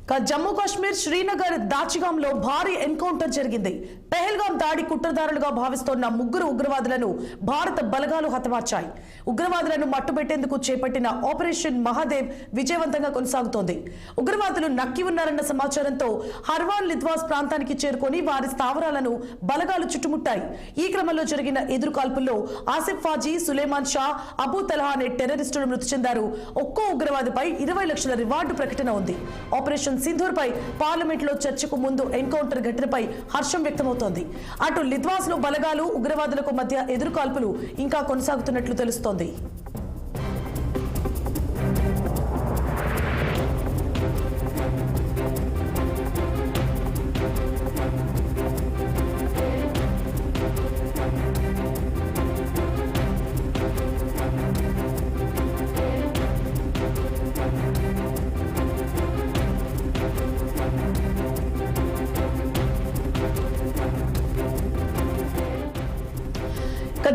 జమ్మూ కాశ్మీర్ శ్రీనగర్ దాచిగాంలో భారీ ఎన్కౌంటర్ జరిగింది. పెహల్గాం దాడి కుట్రదారులుగా భావిస్తోన్న ముగ్గురు ఉగ్రవాదులను భారత బలగాలు హతమార్చాయి. ఉగ్రవాదులను మట్టుబెట్టేందుకు చేపట్టిన ఆపరేషన్ మహాదేవ్ విజయవంతంగా కొనసాగుతోంది. ఉగ్రవాదులు నక్కి ఉన్నారన్న సమాచారంతో హర్వాన్ లిద్వాస్ ప్రాంతానికి చేరుకొని వారి స్థావరాలను బలగాలు చుట్టుముట్టాయి. ఈ క్రమంలో జరిగిన ఎదురుకాల్పుల్లో ఆసిఫ్ ఫాజీ, సులేమాన్ షా, అబూ తల్హా అనే టెర్రరిస్టులు మృతి చెందారు. ఒక్కో ఉగ్రవాదిపై 20 లక్షల రివార్డు ప్రకటన ఉంది. ఆపరేషన్ సింధూర్ పై పార్లమెంట్ లో చర్చకు ముందు ఎన్కౌంటర్ ఘటనపై హర్షం వ్యక్తమవుతోంది. అటు లిద్వాస్ లో బలగాలు ఉగ్రవాదులకు మధ్య ఎదురుకాల్పులు ఇంకా కొనసాగుతున్నట్లు తెలుస్తోంది.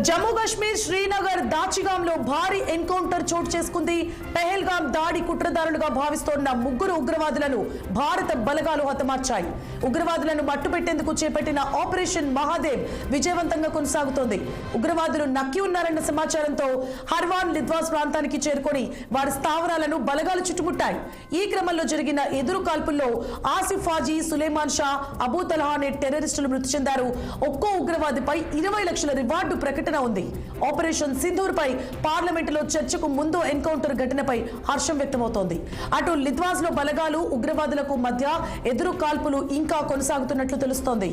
జమ్మూ కాశ్మీర్ శ్రీనగర్ దాచిగాంలో భారీ ఎన్కౌంటర్ చోటు చేసుకుంది. పెహల్గాం దాడి కుట్రదారులుగా భావిస్తోన్న ముగ్గురు ఉగ్రవాదులను భారత బలగాలు హతమార్చాయి. ఉగ్రవాదులను మట్టుపెట్టేందుకు చేపట్టిన ఆపరేషన్ మహాదేవ్ విజయవంతంగా కొనసాగుతోంది. ఉగ్రవాదులు నక్కి ఉన్నారన్న సమాచారంతో హర్వాన్ లిద్వాస్ ప్రాంతానికి చేరుకొని వారి స్థావరాలను బలగాలు చుట్టుముట్టాయి. ఈ క్రమంలో జరిగిన ఎదురు కాల్పుల్లో ఆసిఫ్ ఫాజీ, సులేమాన్ షా, అబూ తల్హా అనే టెర్రరిస్టులు మృతి చెందారు. ఒక్కో ఉగ్రవాదిపై 20 లక్షల రివార్డు ప్రకటన ఉంది. ఆపరేషన్ సింధూర్ పై పార్లమెంట్ లో చర్చకు ముందు ఎన్కౌంటర్ ఘటనపై హర్షం వ్యక్తమవుతోంది. అటు లిద్వాస్ లో బలగాలు ఉగ్రవాదులకు మధ్య ఎదురు కాల్పులు ఇంకా కొనసాగుతున్నట్లు తెలుస్తోంది.